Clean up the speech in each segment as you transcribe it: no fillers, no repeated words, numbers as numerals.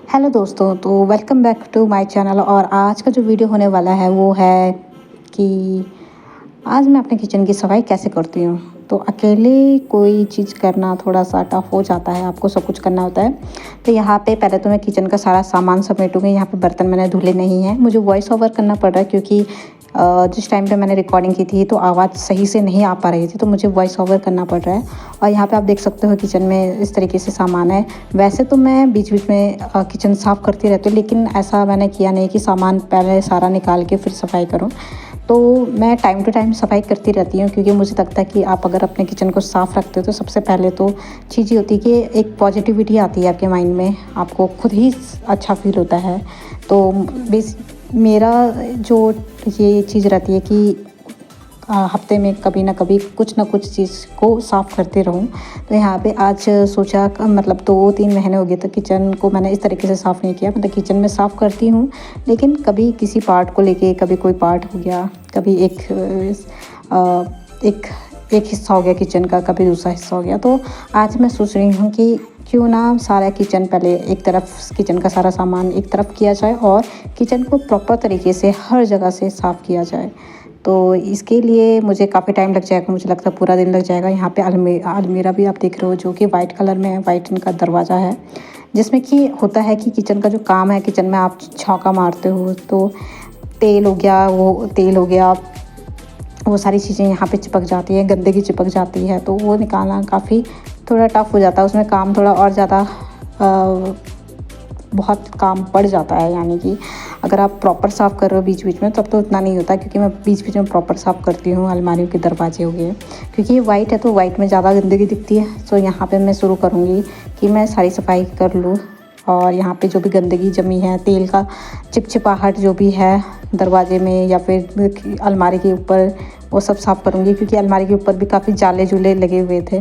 Hello दोस्तों, तो welcome back to my channel. और आज का जो वीडियो होने वाला है वो है कि आज मैं अपने किचन की सफाई कैसे करती हूँ। तो अकेले कोई चीज़ करना थोड़ा सा टफ हो जाता है, आपको सब कुछ करना होता है। तो यहाँ पे पहले तो मैं किचन का सारा सामान समेटूँगी। यहाँ पे बर्तन मैंने धुले नहीं हैं, मुझे वॉइस ओवर करना पड़ रहा है क्योंकि जिस टाइम पे मैंने रिकॉर्डिंग की थी तो आवाज़ सही से नहीं आ पा रही थी, तो मुझे वॉइस ओवर करना पड़ रहा है। और यहाँ पे आप देख सकते हो किचन में इस तरीके से सामान है। वैसे तो मैं बीच बीच में किचन साफ़ करती रहती हूँ, लेकिन ऐसा मैंने किया नहीं कि सामान पहले सारा निकाल के फिर सफाई करूँ। तो मैं टाइम टू टाइम सफाई करती रहती हूँ, क्योंकि मुझे लगता है कि आप अगर अपने किचन को साफ़ रखते हो तो सबसे पहले तो चीज़ ये होती है कि एक पॉजिटिविटी आती है आपके माइंड में, आपको खुद ही अच्छा फील होता है। तो मेरा जो ये चीज़ रहती है कि हफ्ते में कभी ना कभी कुछ ना कुछ चीज़ को साफ़ करते रहूँ। तो यहाँ पे आज सोचा मतलब 2-3 महीने हो गए तो किचन को मैंने इस तरीके से साफ़ नहीं किया। मतलब किचन में साफ़ करती हूँ, लेकिन कभी किसी पार्ट को लेके, कभी कोई पार्ट हो गया, कभी एक एक हिस्सा हो गया किचन का, कभी दूसरा हिस्सा हो गया। तो आज मैं सोच रही हूँ कि क्यों ना सारा किचन पहले एक तरफ, किचन का सारा सामान एक तरफ किया जाए और किचन को प्रॉपर तरीके से हर जगह से साफ़ किया जाए। तो इसके लिए मुझे काफ़ी टाइम लग जाएगा, मुझे लगता है पूरा दिन लग जाएगा। यहाँ पे अलमीरा भी आप देख रहे हो जो कि वाइट कलर में है, वाइट इनका दरवाज़ा है, जिसमें कि होता है कि किचन का जो काम है, किचन में आप छौंका मारते हो तो तेल हो गया, वो सारी चीज़ें यहाँ पे चिपक जाती हैं, गंदगी चिपक जाती है। तो वो निकालना काफ़ी थोड़ा टफ हो जाता है, उसमें काम थोड़ा और ज़्यादा बहुत काम पड़ जाता है। यानी कि अगर आप प्रॉपर साफ़ कर रहे हो बीच बीच में तब तो उतना नहीं होता, क्योंकि मैं बीच बीच में प्रॉपर साफ़ करती हूँ। अलमारियों के दरवाजे हो गए, क्योंकि ये वाइट है तो वाइट में ज़्यादा गंदगी दिखती है। तो यहाँ पे मैं शुरू करूँगी कि मैं सारी सफाई कर लूँ। और यहाँ पे जो भी गंदगी जमी है, तेल का चिपचिपाहट जो भी है दरवाजे में या फिर अलमारी के ऊपर, वो सब साफ़ करूँगी। क्योंकि अलमारी के ऊपर भी काफ़ी जाले जूले लगे हुए थे,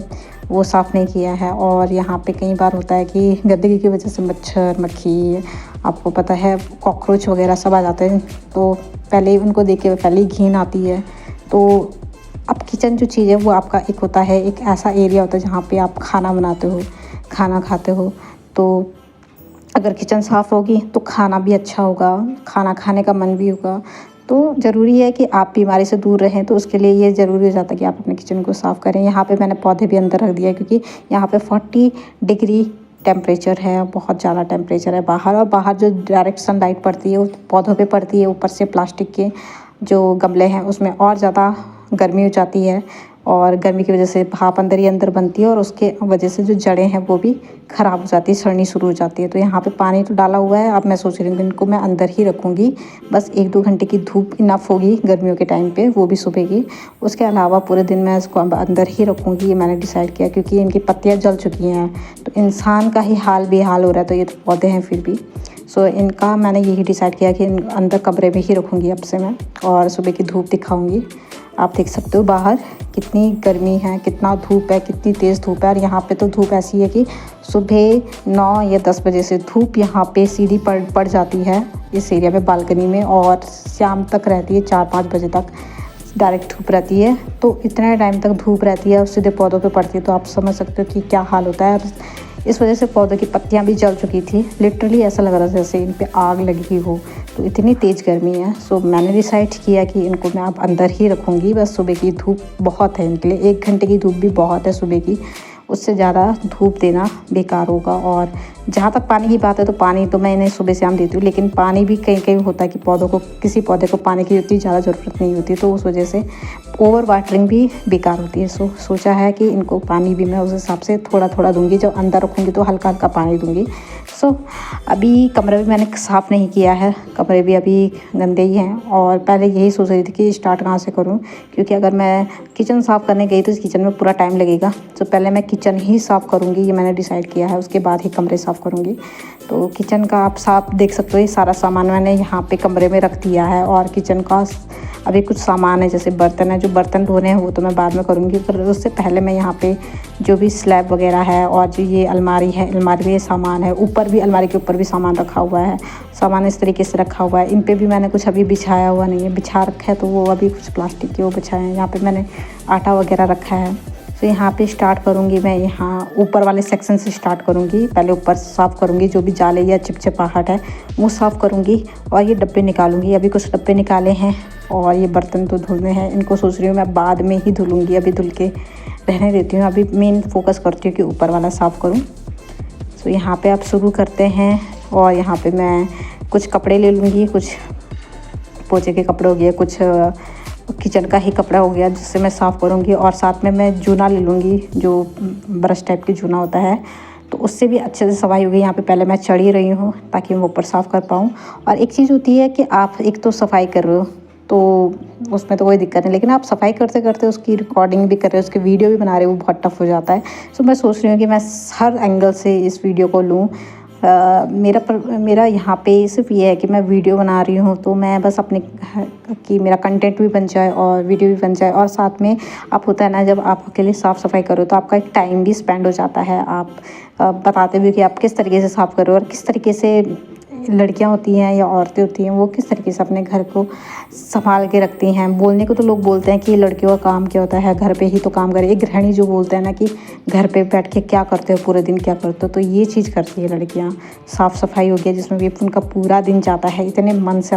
वो साफ़ नहीं किया है। और यहाँ पे कई बार होता है कि गंदगी की वजह से मच्छर मक्खी, आपको पता है, कॉकरोच वगैरह सब आ जाते हैं। तो पहले उनको देख के पहले ही घिन आती है। तो अब किचन जो चीज़ है वो आपका एक होता है, एक ऐसा एरिया होता है जहाँ पे आप खाना बनाते हो, खाना खाते हो। तो अगर किचन साफ़ होगी तो खाना भी अच्छा होगा, खाना खाने का मन भी होगा। तो ज़रूरी है कि आप बीमारी से दूर रहें, तो उसके लिए ये ज़रूरी हो जाता है कि आप अपने किचन को साफ़ करें। यहाँ पे मैंने पौधे भी अंदर रख दिया है, क्योंकि यहाँ पे 40 डिग्री टेम्परेचर है, बहुत ज़्यादा टेम्परेचर है बाहर। और बाहर जो डायरेक्ट सनलाइट पड़ती है वो पौधों पे पड़ती है, ऊपर से प्लास्टिक के जो गमले हैं उसमें और ज़्यादा गर्मी हो जाती है। और गर्मी की वजह से भाप अंदर ही अंदर बनती है, और उसके वजह से जो जड़ें हैं वो भी ख़राब हो जाती है, सड़नी शुरू हो जाती है। तो यहाँ पे पानी तो डाला हुआ है, अब मैं सोच रही हूँ कि इनको मैं अंदर ही रखूँगी। बस 1-2 घंटे की धूप इनफ होगी गर्मियों के टाइम पे, वो भी सुबह की। उसके अलावा पूरे दिन मैं इसको अंदर ही रखूँगी, ये मैंने डिसाइड किया। क्योंकि इनकी पत्तियाँ जल चुकी हैं, तो इंसान का ही हाल बेहाल हो रहा है, तो ये तो पौधे हैं फिर भी। सो इनका मैंने यही डिसाइड किया कि अंदर कमरे में ही रखूँगी अब से मैं, और सुबह की धूप दिखाऊँगी। आप देख सकते हो बाहर कितनी गर्मी है, कितना धूप है, कितनी तेज़ धूप है। और यहाँ पे तो धूप ऐसी है कि सुबह 9 या 10 बजे से धूप यहाँ पे सीधी पड़ जाती है इस एरिया में, बालकनी में, और शाम तक रहती है, 4-5 बजे तक डायरेक्ट धूप रहती है। तो इतने टाइम तक धूप रहती है और सीधे पौधों पे पड़ती है, तो आप समझ सकते हो कि क्या हाल होता है। इस वजह से पौधों की पत्तियां भी जल चुकी थी, लिटरली ऐसा लग रहा था जैसे इन पे आग लगी हो। तो इतनी तेज़ गर्मी है। सो मैंने डिसाइड किया कि इनको मैं अब अंदर ही रखूँगी। बस सुबह की धूप बहुत है इनके लिए, 1 घंटे की धूप भी बहुत है सुबह की, उससे ज़्यादा धूप देना बेकार होगा। और जहाँ तक पानी की बात है, तो पानी तो मैं इन्हें सुबह शाम देती हूँ, लेकिन पानी भी कहीं कहीं होता है कि पौधों को, किसी पौधे को पानी की उतनी ज़्यादा ज़रूरत नहीं होती, तो उस वजह से ओवर वाटरिंग भी बेकार होती है। सोचा है कि इनको पानी भी मैं उस हिसाब से थोड़ा थोड़ा दूंगी, जब अंदर रखूँगी तो हल्का हल्का पानी दूंगी। अभी कमरा भी मैंने साफ़ नहीं किया है, कमरे भी अभी गंदे ही हैं। और पहले यही सोच रही थी कि स्टार्ट कहाँ से करूँ, क्योंकि अगर मैं किचन साफ़ करने गई तो इस किचन में पूरा टाइम लगेगा। तो पहले मैं किचन ही साफ़ करूँगी, ये मैंने डिसाइड किया है, उसके बाद ही कमरे साफ़ करूँगी। तो किचन का आप साफ देख सकते हो, ये सारा सामान मैंने यहाँ पे कमरे में रख दिया है। और किचन का अभी कुछ सामान है, जैसे बर्तन है, जो बर्तन धोने हैं वो तो मैं बाद में करूँगी, पर उससे पहले मैं यहाँ पे जो भी स्लैब वगैरह है और जो ये अलमारी है, अलमारी में ये सामान है, ऊपर भी अलमारी के ऊपर भी सामान रखा हुआ है। सामान इस तरीके से रखा हुआ है, इन पे भी मैंने कुछ अभी बिछाया हुआ नहीं है, बिछा रखा है तो वो अभी कुछ प्लास्टिक के वो बिछाए हैं। यहाँ पे मैंने आटा वगैरह रखा है, तो यहाँ पे स्टार्ट करूँगी मैं, यहाँ ऊपर वाले सेक्शन से स्टार्ट करूँगी। पहले ऊपर साफ़ करूँगी, जो भी जाले या चिपचिपाहट है वो साफ़ करूँगी और ये डब्बे निकालूँगी। अभी कुछ डब्बे निकाले हैं और ये बर्तन तो धुलने हैं, इनको सोच रही हूँ मैं बाद में ही धुलूँगी, अभी धुल के रहने देती हूँ। अभी मेन फोकस करती हूँ कि ऊपर वाला साफ़ करूँ। तो यहाँ पे आप शुरू करते हैं और यहाँ पे मैं कुछ कपड़े ले लूँगी, कुछ पोछे के कपड़े हो गए, कुछ किचन का ही कपड़ा हो गया जिससे मैं साफ़ करूँगी। और साथ में मैं जूना ले लूँगी, जो ब्रश टाइप की जूना होता है, तो उससे भी अच्छे से सफाई होगी। यहाँ पे पहले मैं चढ़ ही रही हूँ ताकि मैं ऊपर साफ़ कर पाऊँ। और एक चीज़ होती है कि आप एक तो सफाई कर रहे हो तो उसमें तो कोई दिक्कत नहीं, लेकिन आप सफाई करते करते उसकी रिकॉर्डिंग भी कर रहे हो, उसकी वीडियो भी बना रहे हो, वो बहुत टफ हो जाता है। सो मैं सोच रही हूँ कि मैं हर एंगल से इस वीडियो को लूँ। मेरा यहाँ पे सिर्फ ये है कि मैं वीडियो बना रही हूँ तो मैं बस अपने कि मेरा कंटेंट भी बन जाए और वीडियो भी बन जाए। और साथ में आप होता है ना, जब आप अकेले साफ़ सफाई करो तो आपका एक टाइम भी स्पेंड हो जाता है। आप बताते हुए कि आप किस तरीके से साफ़ करो और किस तरीके से लड़कियां होती हैं या औरतें होती हैं वो किस तरीके से अपने घर को संभाल के रखती हैं। बोलने को तो लोग बोलते हैं कि लड़कियों का काम क्या होता है, घर पे ही तो काम करे। एक गृहिणी जो बोलते हैं ना कि घर पे बैठ के क्या करते हो, पूरे दिन क्या करते हो, तो ये चीज़ करती है लड़कियां। साफ़ सफाई हो गया जिसमें भी उनका पूरा दिन जाता है, इतने मन से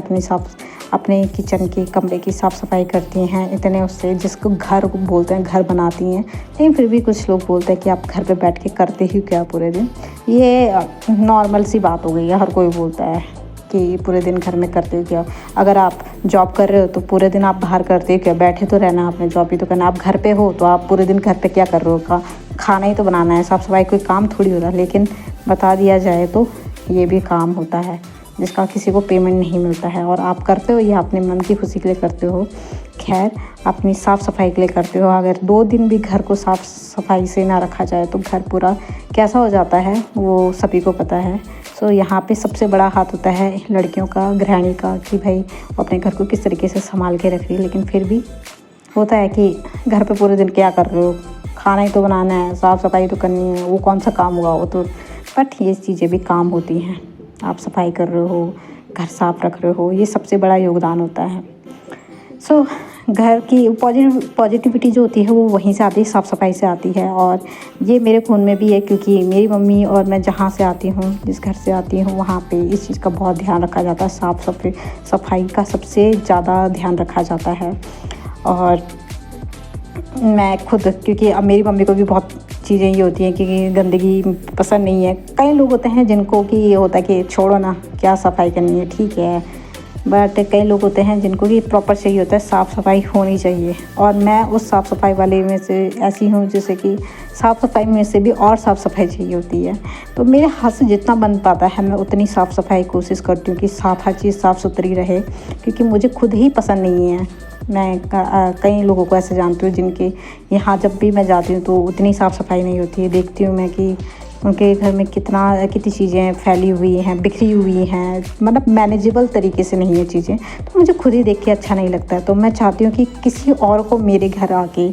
अपने किचन की कमरे की साफ़ सफाई करती हैं, इतने उससे जिसको घर बोलते हैं, घर बनाती हैं। लेकिन फिर भी कुछ लोग बोलते हैं कि आप घर पे बैठ के करते ही क्या पूरे दिन। ये नॉर्मल सी बात हो गई है, हर कोई बोलता है कि पूरे दिन घर में करते हो क्या। अगर आप जॉब कर रहे हो तो पूरे दिन आप बाहर करते हो क्या, बैठे तो रहना, आपने जॉब भी तो करना। आप घर पे हो तो आप पूरे दिन घर पे क्या कर रहे हो, खाना ही तो बनाना है। साफ़ सफाई कोई काम थोड़ी होता है, लेकिन बता दिया जाए तो ये भी काम होता है जिसका किसी को पेमेंट नहीं मिलता है और आप करते हो, ये अपने मन की खुशी के लिए करते हो। खैर, अपनी साफ़ सफाई के लिए करते हो। अगर 2 दिन भी घर को साफ़ सफाई से ना रखा जाए तो घर पूरा कैसा हो जाता है वो सभी को पता है। सो यहाँ पे सबसे बड़ा हाथ होता है लड़कियों का, गृहिणी का, कि भाई वो अपने घर को किस तरीके से संभाल के रख रही है। लेकिन फिर भी होता है कि घर पे पूरे दिन क्या कर रहे हो, खाना ही तो बनाना है, साफ़ सफाई तो करनी है, वो कौन सा काम हुआ वो तो। बट ये चीज़ें भी काम होती हैं। आप सफाई कर रहे हो, घर साफ़ रख रहे हो, ये सबसे बड़ा योगदान होता है। सो घर की पॉजिटिविटी जो होती है वो वहीं से आती है, साफ़ सफाई से आती है। और ये मेरे खून में भी है क्योंकि मेरी मम्मी और मैं जहाँ से आती हूँ, जिस घर से आती हूँ, वहाँ पे इस चीज़ का बहुत ध्यान रखा जाता है। साफ़ सफाई का सबसे ज़्यादा ध्यान रखा जाता है। और मैं खुद, क्योंकि अब मेरी मम्मी को भी बहुत चीज़ें ये होती हैं कि गंदगी पसंद नहीं है। कई लोग होते हैं जिनको कि ये होता है कि छोड़ो ना, क्या सफाई करनी है, ठीक है। बट कई लोग होते हैं जिनको कि प्रॉपर चाहिए होता है, साफ़ सफाई होनी चाहिए। और मैं उस साफ़ सफाई वाले में से ऐसी हूँ जैसे कि साफ़ सफाई में से भी और साफ़ सफाई चाहिए होती है। तो मेरे हाथ से जितना बन पाता है मैं उतनी साफ़ सफाई कोशिश करती हूँ कि हर चीज़ साफ़ सुथरी रहे, क्योंकि मुझे खुद ही पसंद नहीं है। मैं कई लोगों को ऐसे जानती हूँ जिनके यहाँ जब भी मैं जाती हूँ तो उतनी साफ़ सफाई नहीं होती है। देखती हूँ मैं कि उनके घर में कितनी चीज़ें फैली हुई हैं, बिखरी हुई हैं, मतलब मैनेजेबल तरीके से नहीं है चीज़ें। तो मुझे खुद ही देख के अच्छा नहीं लगता है। तो मैं चाहती हूँ कि किसी और को मेरे घर आके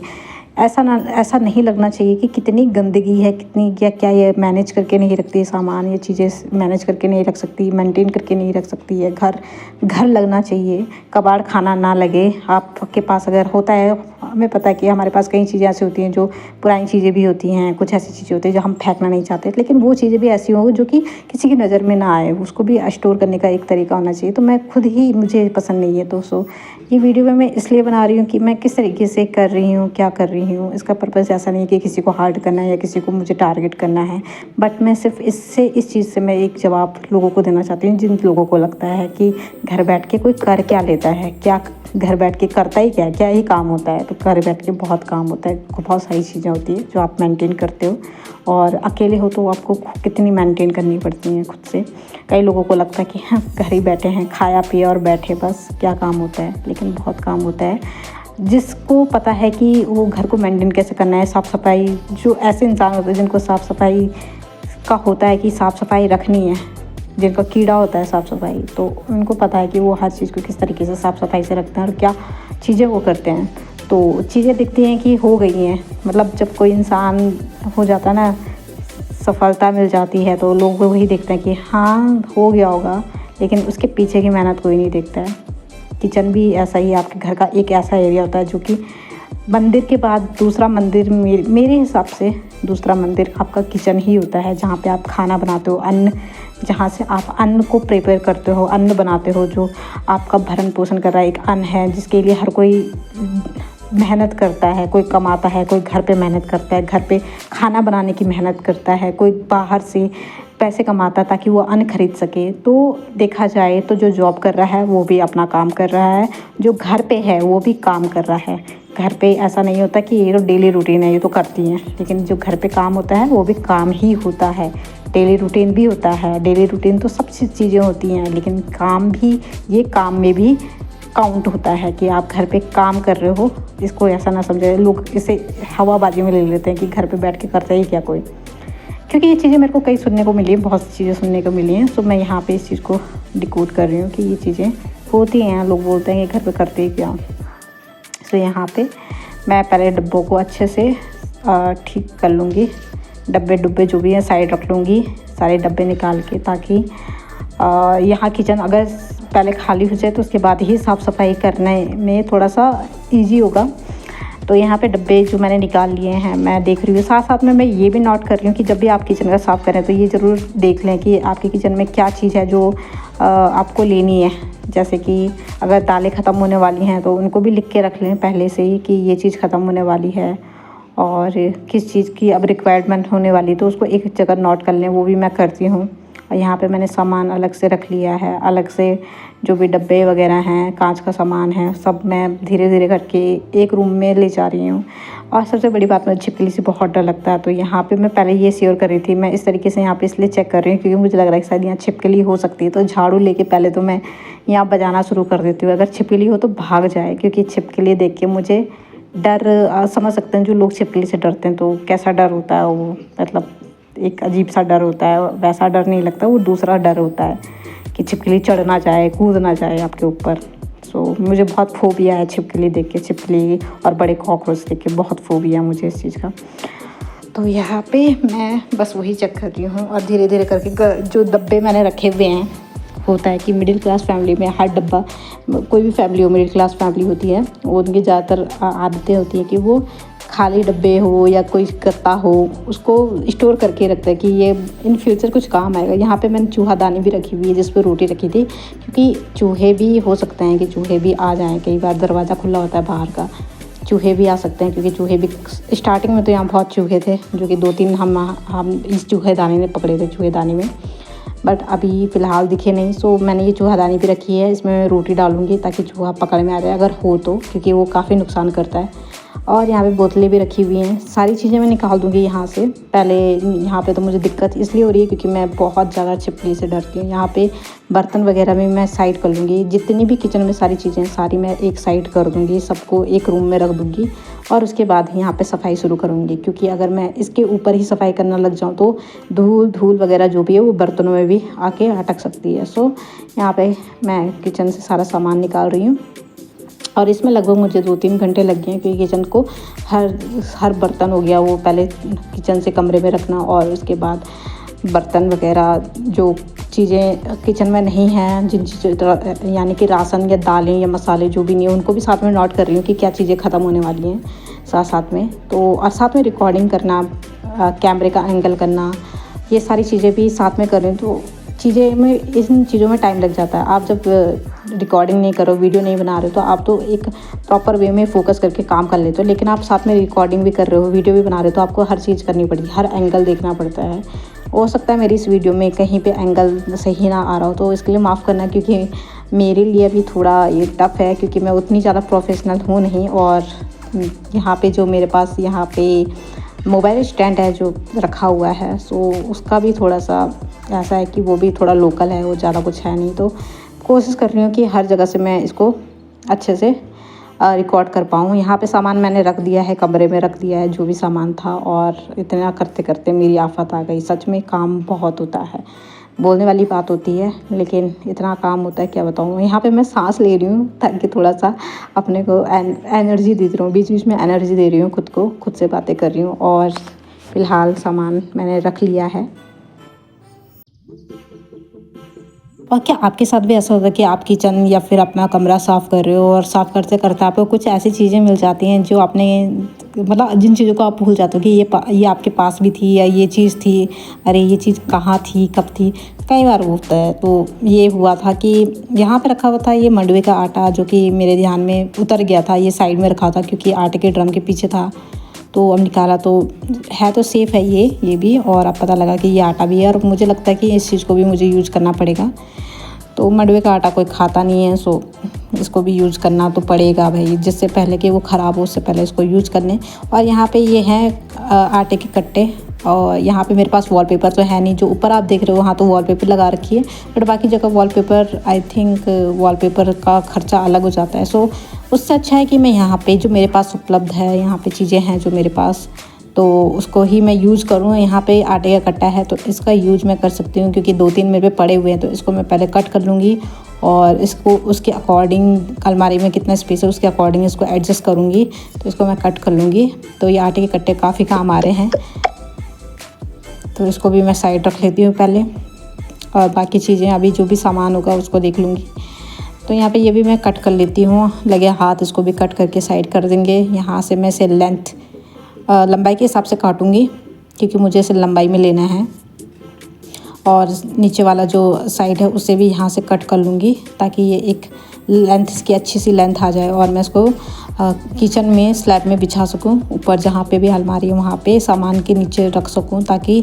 ऐसा नहीं लगना चाहिए कि कितनी गंदगी है, कितनी क्या ये मैनेज करके नहीं रखती है सामान, ये चीज़ें मैनेज करके नहीं रख सकती, मेंटेन करके नहीं रख सकती है। घर लगना चाहिए, कबाड़ खाना ना लगे। आपके पास अगर होता है, हमें पता है कि हमारे पास कई चीज़ें ऐसी होती हैं जो पुरानी चीज़ें भी होती हैं, कुछ ऐसी चीज़ें होती हैं जो हम फेंकना नहीं चाहते, लेकिन वो चीज़ें भी ऐसी हों जो कि किसी की नज़र में ना आए, उसको भी स्टोर करने का एक तरीका होना चाहिए। तो मैं खुद ही, मुझे पसंद नहीं है दोस्तों। ये वीडियो मैं इसलिए बना रही हूँ कि मैं किस तरीके से कर रही हूँ, क्या कर रही हूँ। इसका पर्पज़ ऐसा नहीं है कि किसी को हार्ट करना है या किसी को मुझे टारगेट करना है, बट मैं सिर्फ इस चीज़ से मैं एक जवाब लोगों को देना चाहती हूँ जिन लोगों को लगता है कि घर बैठ के कोई कर क्या लेता है, क्या घर बैठ के करता ही क्या ही काम होता है। तो घर बैठ के बहुत काम होता है, बहुत सारी चीज़ें होती है जो आप मेंटेन करते हो, और अकेले हो तो आपको कितनी मेंटेन करनी पड़ती हैं खुद से। कई लोगों को लगता है कि हाँ, घर ही बैठे हैं, खाया पिया और बैठे, बस क्या काम होता है, लेकिन बहुत काम होता है। जिसको पता है कि वो घर को मेंटेन कैसे करना है, साफ़ सफाई, जो ऐसे इंसान होते हैं जिनको साफ़ सफाई का होता है कि साफ़ सफाई रखनी है, जिनका कीड़ा होता है साफ़ सफाई, तो उनको पता है कि वो हर चीज़ को किस तरीके से साफ़ सफाई से रखते हैं और क्या चीज़ें वो करते हैं। तो चीज़ें दिखती हैं कि हो गई हैं, मतलब जब कोई इंसान हो जाता है ना, सफलता मिल जाती है, तो लोग वही देखते हैं कि हाँ हो गया होगा, लेकिन उसके पीछे की मेहनत कोई नहीं देखता है। किचन भी ऐसा ही, आपके घर का एक ऐसा एरिया होता है जो कि मंदिर के बाद दूसरा मंदिर मेरे हिसाब से दूसरा मंदिर आपका किचन ही होता है, जहाँ पे आप खाना बनाते हो, अन्न, जहाँ से आप अन्न को प्रिपेयर करते हो, अन्न बनाते हो, जो आपका भरण पोषण कर रहा है, एक अन्न है जिसके लिए हर कोई मेहनत करता है, कोई कमाता है, कोई घर पे मेहनत करता है, घर पे खाना बनाने की मेहनत करता है, कोई बाहर से पैसे कमाता है ताकि वो अन्न खरीद सके। तो देखा जाए तो जो जॉब कर रहा है वो भी अपना काम कर रहा है, जो घर पे है वो भी काम कर रहा है। घर पे ऐसा नहीं होता कि ये तो डेली रूटीन है, ये तो करती हैं, लेकिन जो घर पे काम होता है वो भी काम ही होता है। डेली रूटीन भी होता है, डेली रूटीन तो सब चीज़ें होती हैं, लेकिन काम भी, ये काम में भी काउंट होता है कि आप घर पे काम कर रहे हो। इसको ऐसा ना समझे लोग, इसे हवाबाजी में ले लेते हैं कि घर पे बैठ के करते ही क्या कोई, क्योंकि ये चीज़ें मेरे को कई सुनने को मिली हैं, बहुत सी चीज़ें सुनने को मिली हैं। तो मैं यहाँ पे इस चीज़ को डिकोड कर रही हूँ कि ये चीज़ें होती हैं। लोग बोलते हैं कि घर पे करते ही क्या। तो यहाँ पे मैं पहले डब्बों को अच्छे से ठीक कर लूँगी, डब्बे जो भी हैं साइड रख लूँगी, सारे डब्बे निकाल के, ताकि यहाँ किचन अगर पहले खाली हो जाए तो उसके बाद ही साफ़ सफाई करने में थोड़ा सा ईजी होगा। तो यहाँ पे डब्बे जो मैंने निकाल लिए हैं मैं देख रही हूँ। साथ साथ में मैं ये भी नोट कर रही हूँ कि जब भी आप किचन का साफ़ करें तो ये ज़रूर देख लें कि आपके किचन में क्या चीज़ है जो आपको लेनी है। जैसे कि अगर दालें ख़त्म होने वाली हैं तो उनको भी लिख के रख लें पहले से ही कि ये चीज़ ख़त्म होने वाली है, और किस चीज़ की अब रिक्वायरमेंट होने वाली तो उसको एक जगह नोट कर लें। वो भी मैं करती हूँ। और यहाँ पे मैंने सामान अलग से रख लिया है, अलग से जो भी डब्बे वगैरह हैं, कांच का सामान है, सब मैं धीरे धीरे करके एक रूम में ले जा रही हूँ। और सबसे बड़ी बात, मुझे छिपकली से बहुत डर लगता है, तो यहाँ पे मैं पहले ये श्योर कर रही थी। मैं इस तरीके से यहाँ पे इसलिए चेक कर रही हूँ क्योंकि मुझे लग रहा है कि शायद यहाँ छिपकली हो सकती है। तो झाड़ू लेके पहले तो मैं यहाँ बजाना शुरू कर देती हूँ, अगर छिपकली हो तो भाग जाए, क्योंकि छिपकली देख के मुझे डर, समझ सकते हैं जो लोग छिपकली से डरते हैं तो कैसा डर होता है वो, मतलब एक अजीब सा डर होता है। वैसा डर नहीं लगता, वो दूसरा डर होता है कि छिपकली चढ़ ना जाए, कूद ना जाए आपके ऊपर। सो मुझे बहुत फोबिया है छिपकली देख के, छिपकली और बड़े कॉकरोच देख के बहुत फोबिया मुझे इस चीज़ का। तो यहाँ पे मैं बस वही चेक कर रही हूँ और धीरे धीरे करके जो डब्बे मैंने रखे हुए हैं, होता है कि मिडिल क्लास फैमिली में हर डब्बा, कोई भी फैमिली हो, मिडिल क्लास फैमिली होती है, वो उनकी ज़्यादातर आदतें होती हैं कि वो खाली डब्बे हो या कोई गत्ता हो उसको स्टोर करके रखता है कि ये इन फ्यूचर कुछ काम आएगा। यहाँ पे मैंने चूहादानी भी रखी हुई है जिस पर रोटी रखी थी, क्योंकि चूहे भी हो सकते हैं कि चूहे भी आ जाएँ, कई बार दरवाज़ा खुला होता है बाहर का, चूहे भी आ सकते हैं, क्योंकि चूहे भी स्टार्टिंग में तो यहाँ बहुत चूहे थे, जो कि 2-3 हम इस चूहेदानी ने पकड़े थे चूहेदानी में, बट अभी फ़िलहाल दिखे नहीं। सो मैंने ये चूहादानी भी रखी है, इसमें मैं रोटी डालूँगी ताकि चूहा पकड़ में आ जाए अगर हो तो, क्योंकि वो काफ़ी नुकसान करता है। और यहाँ पे बोतलें भी रखी हुई हैं, सारी चीज़ें मैं निकाल दूँगी यहाँ से। पहले यहाँ पे तो मुझे दिक्कत इसलिए हो रही है क्योंकि मैं बहुत ज़्यादा छिपकली से डरती हूँ। यहाँ पे बर्तन वगैरह में मैं साइड कर लूँगी, जितनी भी किचन में सारी चीज़ें सारी मैं एक साइड कर दूँगी, सबको एक रूम में रख दूँगी और उसके बाद यहाँ पे सफाई शुरू करूँगी। क्योंकि अगर मैं इसके ऊपर ही सफाई करना लग जाऊँ तो धूल वगैरह जो भी है वो बर्तनों में भी आके अटक सकती है। सो यहाँ पे मैं किचन से सारा सामान निकाल रही हूँ और इसमें लगभग मुझे 2-3 घंटे लग गए हैं, क्योंकि किचन को हर बर्तन हो गया वो पहले किचन से कमरे में रखना, और उसके बाद बर्तन वगैरह जो चीज़ें किचन में नहीं हैं, जिन चीज़ों यानी कि राशन या दालें या मसाले जो भी नहीं है, उनको भी साथ में नोट कर रही हूँ कि क्या चीज़ें ख़त्म होने वाली हैं साथ में। तो और साथ में रिकॉर्डिंग करना, कैमरे का एंगल करना, ये सारी चीज़ें भी साथ में कर रही हूँ। तो इन चीज़ों में टाइम लग जाता है। आप जब रिकॉर्डिंग नहीं करो, वीडियो नहीं बना रहे हो, तो आप तो एक प्रॉपर वे में फोकस करके काम कर लेते हो, लेकिन आप साथ में रिकॉर्डिंग भी कर रहे हो, वीडियो भी बना रहे हो, तो आपको हर चीज़ करनी पड़ती है, हर एंगल देखना पड़ता है। हो सकता है मेरी इस वीडियो में कहीं पे एंगल सही ना आ रहा हो, तो इसके लिए माफ़ करना, क्योंकि मेरे लिए भी थोड़ा ये टफ़ है, क्योंकि मैं उतनी ज़्यादा प्रोफेशनल हूँ नहीं। और यहाँ पे जो मेरे पास यहाँ पे मोबाइल स्टैंड है जो रखा हुआ है, सो उसका भी थोड़ा सा ऐसा है कि वो भी थोड़ा लोकल है, वो ज़्यादा कुछ है नहीं। तो कोशिश कर रही हूँ कि हर जगह से मैं इसको अच्छे से रिकॉर्ड कर पाऊँ। यहाँ पे सामान मैंने रख दिया है, कमरे में रख दिया है जो भी सामान था, और इतना करते करते मेरी आफत आ गई। सच में काम बहुत होता है, बोलने वाली बात होती है, लेकिन इतना काम होता है क्या बताऊँ। यहाँ पे मैं सांस ले रही हूँ ताकि थोड़ा सा अपने को एनर्जी दे रही हूँ, बीच बीच में एनर्जी दे रही हूँ खुद को, खुद से बातें कर रही हूँ। और फ़िलहाल सामान मैंने रख लिया है। और क्या आपके साथ भी ऐसा होता है कि आप किचन या फिर अपना कमरा साफ़ कर रहे हो और साफ़ करते करते आपको कुछ ऐसी चीज़ें मिल जाती हैं जो आपने मतलब जिन चीज़ों को आप भूल जाते हो कि ये आपके पास भी थी या ये चीज़ थी, अरे ये चीज़ कहाँ थी, कब थी। कई बार होता है। तो ये हुआ था कि यहाँ पे रखा हुआ था ये मंडुवे का आटा, जो कि मेरे ध्यान में उतर गया था। ये साइड में रखा था क्योंकि आटे के ड्रम के पीछे था। तो अब निकाला तो है, तो सेफ़ है ये भी। और अब पता लगा कि ये आटा भी है और मुझे लगता है कि इस चीज़ को भी मुझे यूज़ करना पड़ेगा। तो मंडुवे का आटा कोई खाता नहीं है, सो इसको भी यूज़ करना तो पड़ेगा भाई, जिससे पहले कि वो ख़राब हो उससे पहले इसको यूज़ कर लें। और यहाँ पे ये हैं आटे के कट्टे। और यहाँ पे मेरे पास वॉलपेपर तो है नहीं, जो ऊपर आप देख रहे हो वहाँ तो वॉलपेपर लगा रखी है, बट बाकी जगह वॉलपेपर आई थिंक वॉलपेपर का ख़र्चा अलग हो जाता है। सो उससे अच्छा है कि मैं यहाँ पे जो मेरे पास उपलब्ध है, यहाँ पे चीज़ें हैं जो मेरे पास, तो उसको ही मैं यूज़ करूँ। यहाँ पे आटे का कट्टा है तो इसका यूज़ मैं कर सकती हूँ, क्योंकि 2-3 मेरे पे पड़े हुए हैं। तो इसको मैं पहले कट कर लूँगी और इसको उसके अकॉर्डिंग, अलमारी में कितना स्पेस है उसके अकॉर्डिंग इसको एडजस्ट करूँगी। तो इसको मैं कट कर लूँगी। तो ये आटे के कट्टे काफ़ी काम आ रहे हैं, तो इसको भी मैं साइड रख लेती हूँ पहले। और बाकी चीज़ें अभी जो भी सामान होगा उसको देख लूँगी। तो यहाँ पे ये भी मैं कट कर लेती हूँ, लगे हाथ इसको भी कट करके साइड कर देंगे। यहाँ से मैं इसे लंबाई के हिसाब से काटूँगी, क्योंकि मुझे इसे लंबाई में लेना है। और नीचे वाला जो साइड है उसे भी यहाँ से कट कर लूँगी, ताकि ये एक लेंथ, इसकी अच्छी सी लेंथ आ जाए और मैं इसको किचन में स्लैब में बिछा सकूँ। ऊपर जहाँ पे भी अलमारी है वहाँ पे सामान के नीचे रख सकूँ, ताकि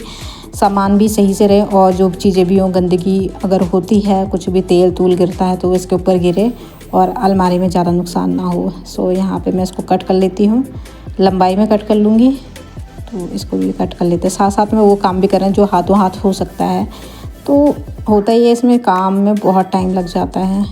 सामान भी सही से रहे और जो चीज़ें भी हों, गंदगी अगर होती है, कुछ भी तेल तूल गिरता है तो वो इसके ऊपर गिरे और अलमारी में ज़्यादा नुकसान ना हो। सो यहाँ पे मैं इसको कट कर लेती हूँ, लंबाई में कट कर लूँगी। तो इसको भी कट कर लेते हैं, साथ साथ में वो काम भी करें जो हाथों हाथ हो सकता है। तो होता ही है, इसमें काम में बहुत टाइम लग जाता है।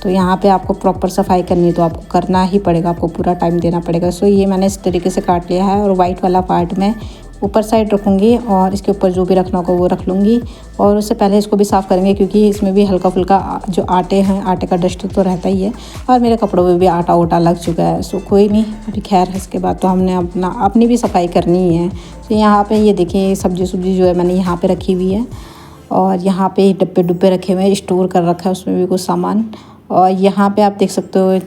तो यहाँ पे आपको प्रॉपर सफाई करनी है तो आपको करना ही पड़ेगा, आपको पूरा टाइम देना पड़ेगा। सो ये मैंने इस तरीके से काट लिया है। और वाइट वाला पार्ट मैं ऊपर साइड रखूँगी और इसके ऊपर जो भी रखना होगा वो रख लूँगी। और उससे पहले इसको भी साफ़ करेंगे, क्योंकि इसमें भी हल्का फुल्का जो आटे हैं, आटे का डस्ट तो रहता ही है। और मेरे कपड़ों में भी आटा उटा लग चुका है। सो कोई नहीं, अभी खैर इसके बाद तो हमने अपनी भी सफाई करनी ही है। तो यहाँ पर ये देखिए सब्ज़ी जो है मैंने यहाँ पर रखी हुई है। और यहाँ पे डब्बे डुब्बे रखे हुए हैं, स्टोर कर रखा है उसमें भी कुछ सामान। और यहाँ पे आप देख सकते हो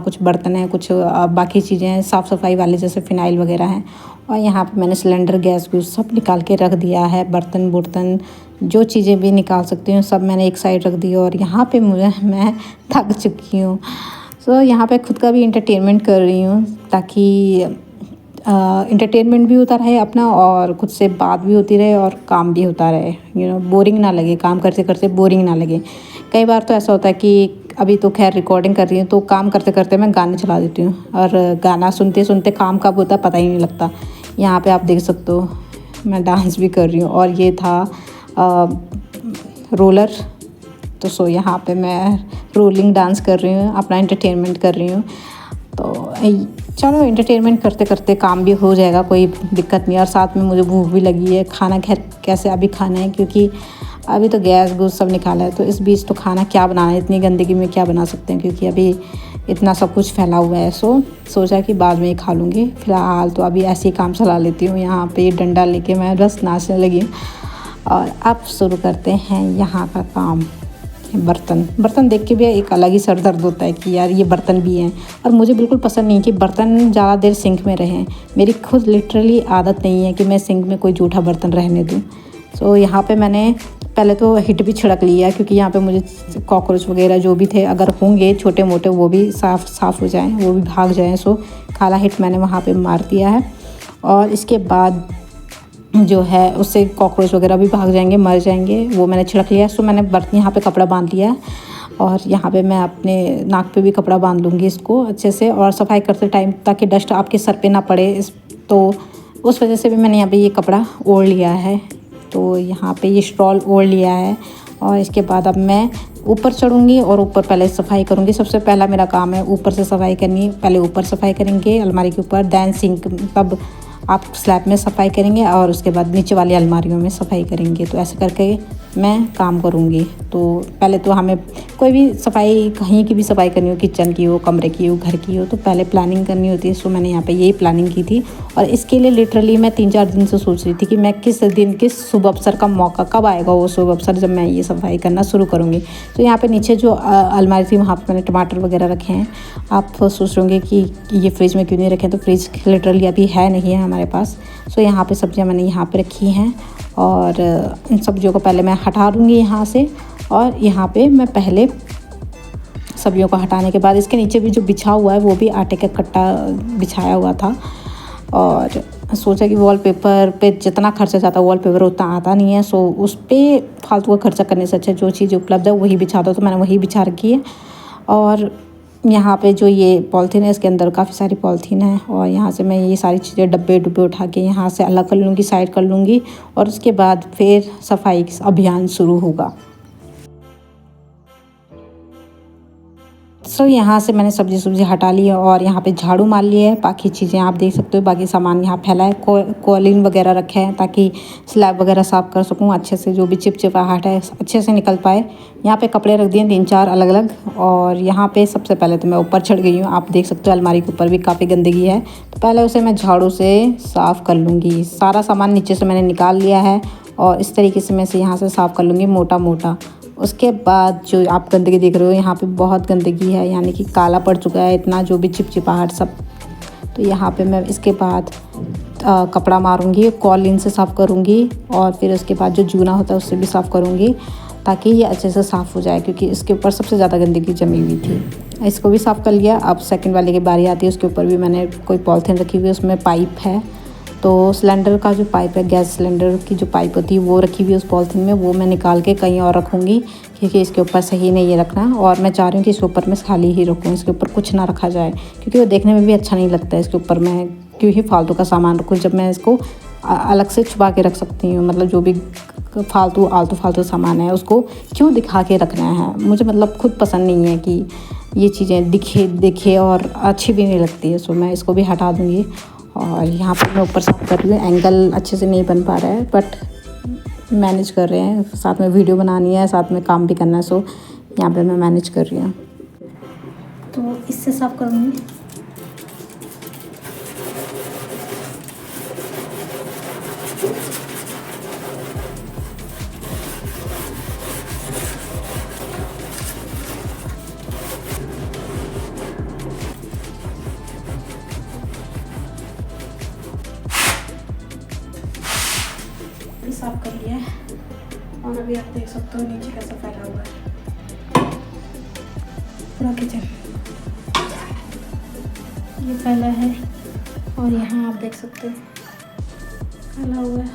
कुछ बर्तन हैं, कुछ बाकी चीज़ें हैं साफ़ सफाई वाले, जैसे फ़िनाइल वगैरह हैं। और यहाँ पे मैंने सिलेंडर गैस भी सब निकाल के रख दिया है। बर्तन जो चीज़ें भी निकाल सकती हूँ सब मैंने एक साइड रख दी। और यहाँ पे मैं थक चुकी हूँ। सो यहाँ पे खुद का भी एंटरटेनमेंट कर रही हूँ, ताकि एंटरटेनमेंट भी होता रहे अपना और खुद से बात भी होती रहे और काम भी होता रहे। बोरिंग ना लगे, काम करते करते बोरिंग ना लगे। कई बार तो ऐसा होता है कि अभी तो खैर रिकॉर्डिंग कर रही हूँ तो काम करते करते मैं गाने चला देती हूँ, और गाना सुनते सुनते काम कब होता है पता ही नहीं लगता। यहाँ पे आप देख सकते हो मैं डांस भी कर रही हूँ। और ये था रोलर। तो सो यहाँ पे मैं रोलिंग डांस कर रही हूँ, अपना एंटरटेनमेंट कर रही हूँ। तो चलो एंटरटेनमेंट करते करते काम भी हो जाएगा, कोई दिक्कत नहीं। और साथ में मुझे भूख भी लगी है। खाना खैर कैसे अभी खाना है, क्योंकि अभी तो गैस गूस सब निकाला है। तो इस बीच तो खाना क्या बनाना है, इतनी गंदगी में क्या बना सकते हैं, क्योंकि अभी इतना सब कुछ फैला हुआ है। सोचा कि बाद में ही खा लूँगी। फ़िलहाल तो अभी ऐसे ही काम चला लेती हूँ। यहाँ पे डंडा लेके मैं बस नाचने लगी हूँ। और अब शुरू करते हैं यहाँ का काम। बर्तन देख के भी एक अलग ही सर दर्द होता है कि यार ये बर्तन भी हैं। और मुझे बिल्कुल पसंद नहीं कि बर्तन ज़्यादा देर सिंक में रहें। मेरी खुद लिटरली आदत नहीं है कि मैं सिंक में कोई जूठा बर्तन रहने दूँ। सो यहाँ पे मैंने पहले तो हिट भी छिड़क लिया, क्योंकि यहाँ पे मुझे कॉकरोच वगैरह जो भी थे अगर होंगे छोटे मोटे वो भी साफ़ हो जाएं, वो भी भाग जाएं। सो काला हिट मैंने वहाँ पे मार दिया है। और इसके बाद जो है उससे कॉकरोच वगैरह भी भाग जाएंगे, मर जाएंगे, वो मैंने छिड़क लिया है। सो मैंने यहाँ पे कपड़ा बांध लिया है। और यहाँ पे मैं अपने नाक पे भी कपड़ा बांध लूँगी इसको अच्छे से, और सफाई करते टाइम, ताकि डस्ट आपके सर पे ना पड़े। तो उस वजह से भी मैंने यहाँ पे ये कपड़ा ओढ़ लिया है। तो यहाँ पे ये स्टॉल ओढ़ लिया है। और इसके बाद अब मैं ऊपर चढ़ूँगी और ऊपर पहले सफाई करूँगी। सबसे पहला मेरा काम है ऊपर से सफाई करनी। पहले ऊपर सफाई करेंगे अलमारी के ऊपर, दैन सिंक, तब आप स्लैब में सफाई करेंगे और उसके बाद नीचे वाली अलमारियों में सफाई करेंगे। तो ऐसे करके मैं काम करूँगी। तो पहले तो हमें कोई भी सफाई, कहीं की भी सफाई करनी हो, किचन की हो, कमरे की हो, घर की हो, तो पहले प्लानिंग करनी होती है। सो मैंने यहाँ पे यही प्लानिंग की थी और इसके लिए लिटरली मैं 3-4 दिन से सोच रही थी कि मैं किस दिन, किस शुभ अवसर का मौका कब आएगा, वो शुभ अवसर जब मैं ये सफाई करना शुरू करूँगी। तो यहाँ पे नीचे जो अलमारी थी वहाँ पे मैंने टमाटर वगैरह रखे हैं। आप सोच रहे होंगे कि ये फ्रिज में क्यों नहीं रखे, तो फ्रिज लिटरली अभी है नहीं है हमारे पास। सो यहाँ पे सब्जियाँ मैंने यहाँ पे रखी हैं और इन सब्जियों को पहले मैं हटा दूँगी यहाँ से। और यहाँ पे मैं पहले सब्जियों को हटाने के बाद इसके नीचे भी जो बिछा हुआ है वो भी आटे का कट्टा बिछाया हुआ था और सोचा कि वॉलपेपर पे जितना खर्चा जाता है वॉलपेपर उतना आता नहीं है। सो उस पर फालतू का खर्चा करने से अच्छा जो चीज़ उपलब्ध है वही बिछा दो। तो मैंने वही बिछा रखी है। और यहाँ पे जो ये पॉलीथीन है इसके अंदर काफ़ी सारी पॉलीथीन है और यहाँ से मैं ये सारी चीज़ें डब्बे डुब्बे उठा के यहाँ से अलग कर लूँगी, साइड कर लूँगी और उसके बाद फिर सफाई अभियान शुरू होगा। सो यहाँ से मैंने सब्जी हटा ली है और यहाँ पे झाड़ू मार लिया है। बाकी चीज़ें आप देख सकते हो, बाकी सामान यहाँ फैला है। कॉलिन वगैरह रखे हैं ताकि स्लैब वगैरह साफ़ कर सकूँ अच्छे से, जो भी चिपचिपाहट है अच्छे से निकल पाए। यहाँ पे कपड़े रख दिए 3-4 अलग अलग। और यहाँ पे सबसे पहले तो मैं ऊपर चढ़ गई हूँ। आप देख सकते हो अलमारी के ऊपर भी काफ़ी गंदगी है, तो पहले उसे मैं झाड़ू से साफ़ कर लूँगी। सारा सामान नीचे से मैंने निकाल लिया है और इस तरीके से मैं इसे यहाँ से साफ़ कर लूँगी मोटा मोटा। उसके बाद जो आप गंदगी देख रहे हो यहाँ पे बहुत गंदगी है, यानी कि काला पड़ चुका है इतना, जो भी चिपचिपाहट सब। तो यहाँ पे मैं इसके बाद कपड़ा मारूंगी, कॉलिन से साफ़ करूँगी और फिर उसके बाद जो जूना होता है उससे भी साफ़ करूँगी ताकि ये अच्छे से साफ़ हो जाए, क्योंकि इसके ऊपर सबसे ज़्यादा गंदगी जमी हुई थी। इसको भी साफ़ कर लिया। अब सेकंड वाले की बारी आती है। उसके ऊपर भी मैंने कोई पॉलीथीन रखी हुई है, उसमें पाइप है। तो सिलेंडर का जो पाइप है, गैस सिलेंडर की जो पाइप होती है वो रखी हुई है उस पॉलीथीन में, वो मैं निकाल के कहीं और रखूँगी क्योंकि इसके ऊपर सही नहीं है रखना। और मैं चाह रही हूँ कि इसके ऊपर मैं खाली ही रखूँ, इसके ऊपर कुछ ना रखा जाए क्योंकि वो देखने में भी अच्छा नहीं लगता है। इसके ऊपर मैं क्यों ही फालतू का सामान रखूँ जब मैं इसको अलग से छुपा के रख सकती हूँ। मतलब जो भी फालतू सामान है उसको क्यों दिखा के रखना है, मुझे मतलब खुद पसंद नहीं है कि ये चीज़ें दिखे और अच्छी भी नहीं लगती है। सो मैं इसको भी हटा दूँगी। और यहाँ पर मैं ऊपर साफ़ कर रही हूँ। एंगल अच्छे से नहीं बन पा रहा है बट मैनेज कर रहे हैं, साथ में वीडियो बनानी है, साथ में काम भी करना है। सो यहाँ पे मैं मैनेज कर रही हूँ। तो इससे साफ़ करूँगी। साफ कर लिया है और अभी आप देख सकते हो नीचे कैसा फैला हुआ है पूरा किचन, ये फैला है और यहाँ आप देख सकते हो फैला हुआ है।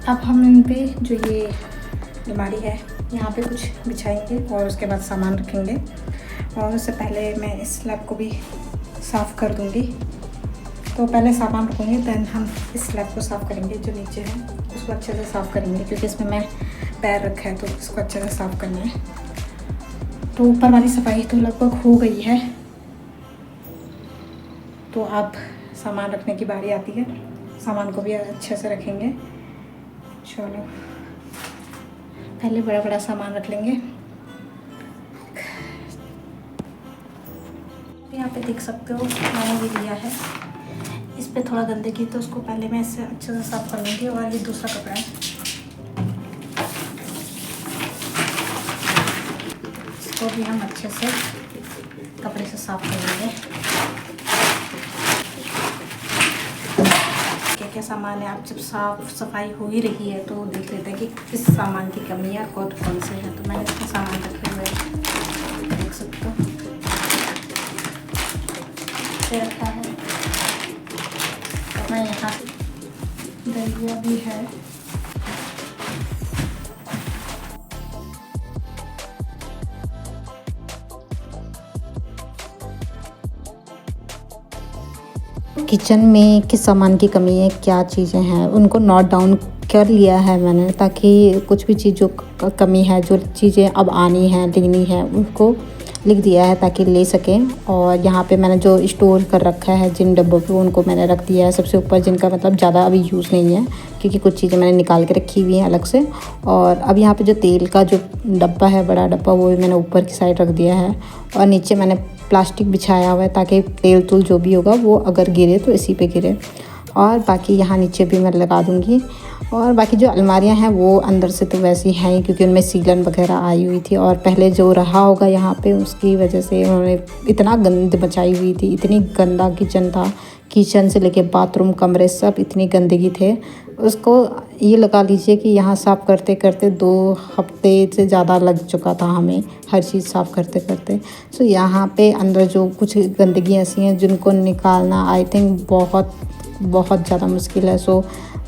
अब हम इन पे जो ये अलमारी है यहाँ पे कुछ बिछाएंगे और उसके बाद सामान रखेंगे। और उससे पहले मैं इस स्लैब को भी साफ़ कर दूँगी। तो पहले सामान रखूँगी, दैन हम इस स्लैब को साफ़ करेंगे। जो नीचे है उसको अच्छे से साफ़ करेंगे क्योंकि इसमें मैं पैर रखा है तो इसको अच्छे से साफ़ करना है। तो ऊपर वाली सफाई तो लगभग हो गई है, तो अब सामान रखने की बारी आती है। सामान को भी अच्छे से रखेंगे। चलो पहले बड़ा बड़ा सामान रख लेंगे। यहाँ पे देख सकते हो मैंने भी लिया है, इस पे थोड़ा गंदगी तो उसको पहले मैं इससे अच्छे से साफ़ कर लूँगी। और ये दूसरा कपड़ा है, इसको भी हम अच्छे से कपड़े से साफ़ कर लेंगे। क्या क्या सामान है, आप जब साफ़ सफाई हो ही रही है तो देख लेते हैं कि किस सामान की कमी है और कौन से हैं। तो मैंने इसके सामान रखे हुए हैं, देख सकते हो रखा है। मैं यहाँ दलिया भी है। किचन में किस सामान की कमी है, क्या चीज़ें हैं, उनको नोट डाउन कर लिया है मैंने, ताकि कुछ भी चीज़ जो कमी है, जो चीज़ें अब आनी है लेनी है, उनको लिख दिया है ताकि ले सकें। और यहाँ पे मैंने जो स्टोर कर रखा है जिन डब्बों पे उनको मैंने रख दिया है सबसे ऊपर, जिनका मतलब ज़्यादा अभी यूज़ नहीं है, क्योंकि कुछ चीज़ें मैंने निकाल के रखी हुई हैं अलग से। और अब यहाँ पे जो तेल का जो डब्बा है, बड़ा डब्बा, वो भी मैंने ऊपर की साइड रख दिया है। और नीचे मैंने प्लास्टिक बिछाया हुआ है ताकि तेल तूल जो भी होगा वो अगर गिरे तो इसी पे गिरे। और बाकी यहाँ नीचे भी मैं लगा दूँगी। और बाकी जो अलमारियाँ हैं वो अंदर से तो वैसी हैं ही, क्योंकि उनमें सीलन वगैरह आई हुई थी और पहले जो रहा होगा यहाँ पे उसकी वजह से उन्होंने इतना गंद मचाई हुई थी, इतनी गंदा किचन था। किचन से लेके बाथरूम, कमरे, सब इतनी गंदगी थे। उसको ये लगा लीजिए कि यहाँ साफ़ करते करते 2 हफ्ते से ज़्यादा लग चुका था हमें, हर चीज़ साफ़ करते करते। सो यहाँ पे अंदर जो कुछ गंदगी ऐसी हैं जिनको निकालना आई थिंक बहुत बहुत ज़्यादा मुश्किल है। सो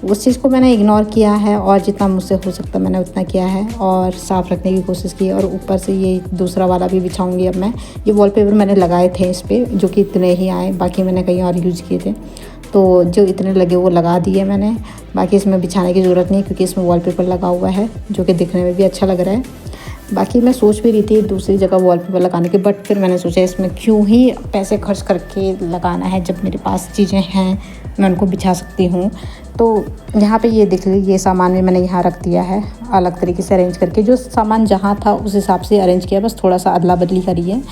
उस चीज़ को मैंने इग्नोर किया है और जितना मुझसे हो सकता मैंने उतना किया है और साफ़ रखने की कोशिश की। और ऊपर से ये दूसरा वाला भी बिछाऊंगी अब मैं। ये वॉलपेपर मैंने लगाए थे इस पर, जो कि इतने ही आए, बाकी मैंने कहीं और यूज़ किए थे, तो जो इतने लगे वो लगा दिए मैंने। बाकी इसमें बिछाने की ज़रूरत नहीं क्योंकि इसमें वॉलपेपर लगा हुआ है जो कि दिखने में भी अच्छा लग रहा है। बाकी मैं सोच भी रही थी दूसरी जगह वॉलपेपर लगाने की, बट फिर मैंने सोचा इसमें क्यों ही पैसे खर्च करके लगाना है जब मेरे पास चीज़ें हैं, मैं उनको बिछा सकती हूँ। तो यहाँ पे ये देख लीजिए, ये सामान भी मैंने यहाँ रख दिया है अलग तरीके से अरेंज करके। जो सामान जहाँ था उस हिसाब से अरेंज किया, बस थोड़ा सा अदला बदली करी है।